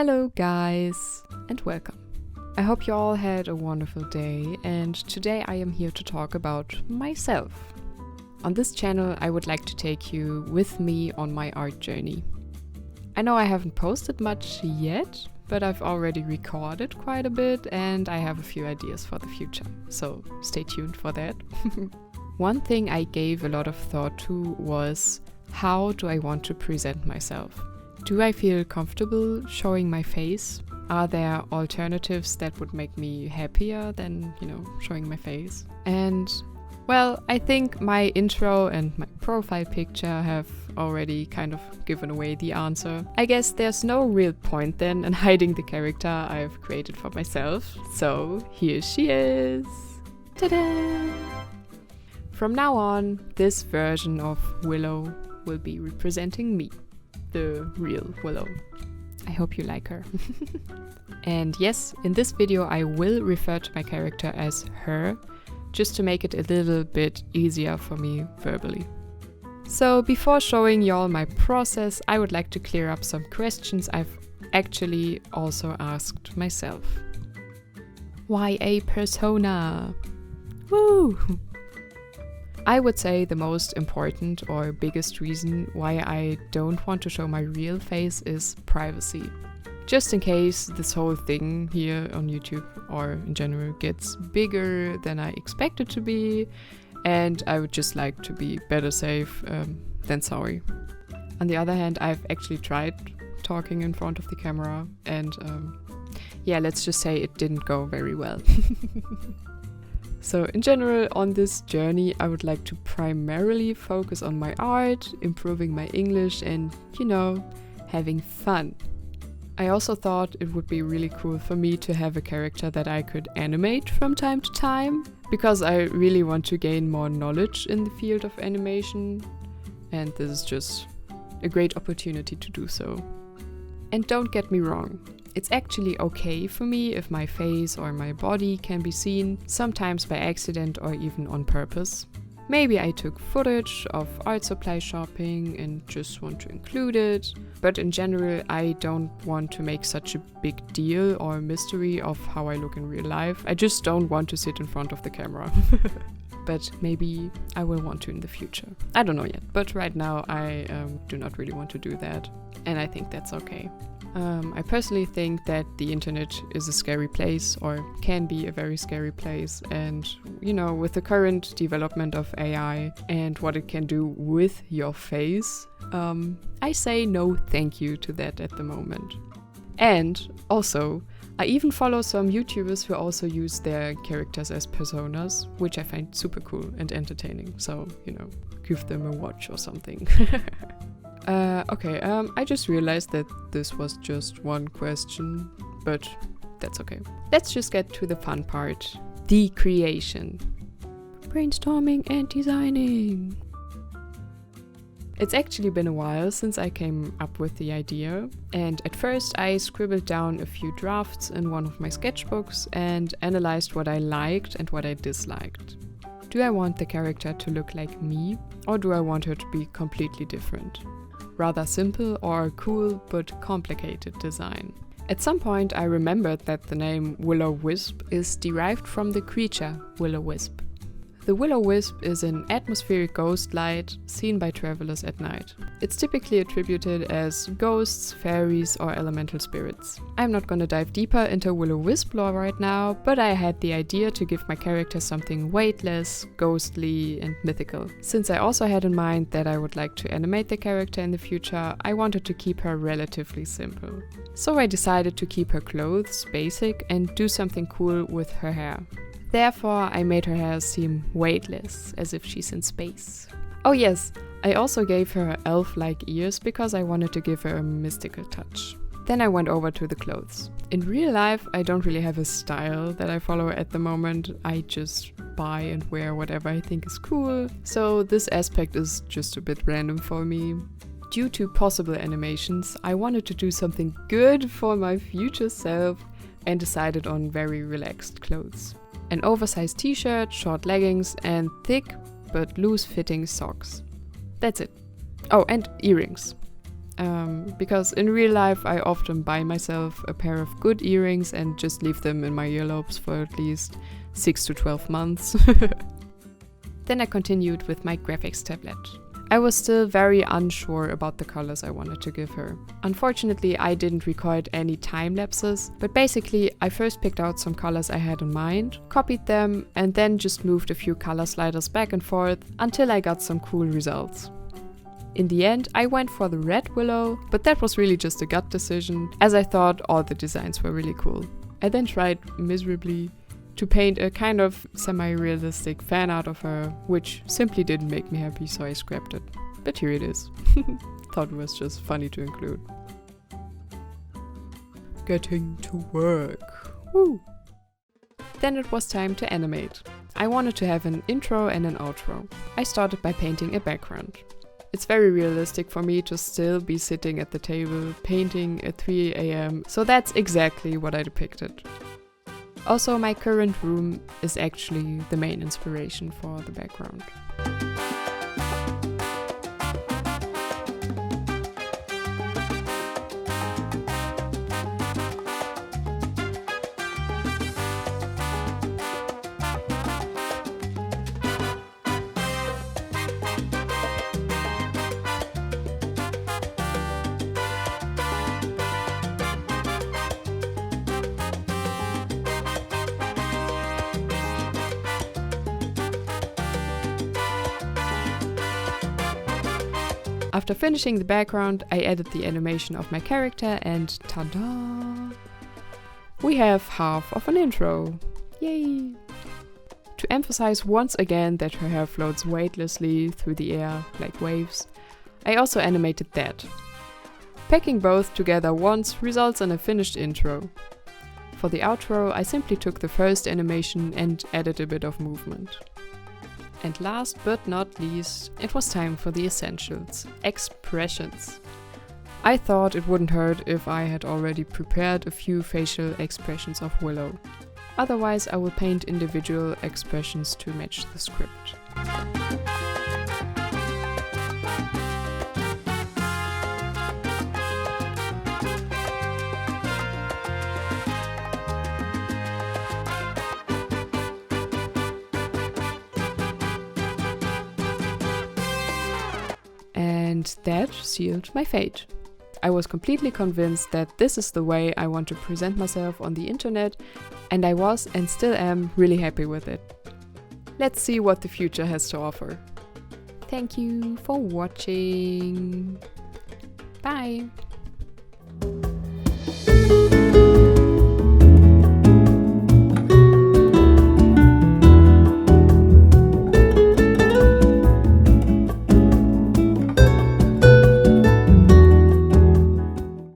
Hello guys and welcome. I hope you all had a wonderful day, and today I am here to talk about myself. On this channel I would like to take you with me on my art journey. I know I haven't posted much yet, but I've already recorded quite a bit and I have a few ideas for the future, so stay tuned for that. One thing I gave a lot of thought to was, how do I want to present myself? Do I feel comfortable showing my face? Are there alternatives that would make me happier than, showing my face? And, well, I think my intro and my profile picture have already kind of given away the answer. I guess there's no real point then in hiding the character I've created for myself. So here she is! Ta-da! From now on, this version of Willow will be representing me. The real Willow. I hope you like her. And yes, in this video I will refer to my character as her, just to make it a little bit easier for me verbally. So before showing y'all my process, I would like to clear up some questions I've actually also asked myself. Why a persona? Woo! I would say the most important or biggest reason why I don't want to show my real face is privacy. Just in case this whole thing here on YouTube or in general gets bigger than I expect it to be, and I would just like to be better safe than sorry. On the other hand, I've actually tried talking in front of the camera and let's just say it didn't go very well. So in general, on this journey, I would like to primarily focus on my art, improving my English and, having fun. I also thought it would be really cool for me to have a character that I could animate from time to time, because I really want to gain more knowledge in the field of animation, and this is just a great opportunity to do so. And don't get me wrong. It's actually okay for me if my face or my body can be seen, sometimes by accident or even on purpose. Maybe I took footage of art supply shopping and just want to include it, but in general I don't want to make such a big deal or mystery of how I look in real life. I just don't want to sit in front of the camera. But maybe I will want to in the future. I don't know yet, but right now I do not really want to do that, and I think that's okay. I personally think that the internet is a scary place, or can be a very scary place, and with the current development of AI and what it can do with your face, I say no thank you to that at the moment. And also, I even follow some YouTubers who also use their characters as personas, which I find super cool and entertaining, so, give them a watch or something. I just realized that this was just one question, but that's okay. Let's just get to the fun part, the creation. Brainstorming and designing. It's actually been a while since I came up with the idea, and at first I scribbled down a few drafts in one of my sketchbooks and analyzed what I liked and what I disliked. Do I want the character to look like me, or do I want her to be completely different? Rather simple or cool but complicated design. At some point I remembered that the name Will-O-Wisp is derived from the creature Will-O-Wisp. The Will-O-Wisp is an atmospheric ghost light seen by travelers at night. It's typically attributed as ghosts, fairies or elemental spirits. I'm not gonna dive deeper into Will-O-Wisp lore right now, but I had the idea to give my character something weightless, ghostly and mythical. Since I also had in mind that I would like to animate the character in the future, I wanted to keep her relatively simple. So I decided to keep her clothes basic and do something cool with her hair. Therefore, I made her hair seem weightless, as if she's in space. Oh yes, I also gave her elf-like ears because I wanted to give her a mystical touch. Then I went over to the clothes. In real life, I don't really have a style that I follow at the moment. I just buy and wear whatever I think is cool. So this aspect is just a bit random for me. Due to possible animations, I wanted to do something good for my future self and decided on very relaxed clothes. An oversized t-shirt, short leggings and thick but loose-fitting socks. That's it. Oh, and earrings. Because in real life I often buy myself a pair of good earrings and just leave them in my earlobes for at least 6 to 12 months. Then I continued with my graphics tablet. I was still very unsure about the colors I wanted to give her. Unfortunately, I didn't record any time lapses, but basically I first picked out some colors I had in mind, copied them, and then just moved a few color sliders back and forth until I got some cool results. In the end, I went for the red willow, but that was really just a gut decision, as I thought all the designs were really cool. I then tried miserably to paint a kind of semi-realistic fan art of her, which simply didn't make me happy, so I scrapped it. But here it is. Thought it was just funny to include. Getting to work. Woo! Then it was time to animate. I wanted to have an intro and an outro. I started by painting a background. It's very realistic for me to still be sitting at the table, painting at 3 AM, so that's exactly what I depicted. Also, my current room is actually the main inspiration for the background. After finishing the background, I added the animation of my character and ta-da! We have half of an intro. Yay! To emphasize once again that her hair floats weightlessly through the air like waves, I also animated that. Packing both together once results in a finished intro. For the outro, I simply took the first animation and added a bit of movement. And last but not least, it was time for the essentials, expressions. I thought it wouldn't hurt if I had already prepared a few facial expressions of Willow. Otherwise, I will paint individual expressions to match the script. And that sealed my fate. I was completely convinced that this is the way I want to present myself on the internet, and I was and still am really happy with it. Let's see what the future has to offer. Thank you for watching. Bye!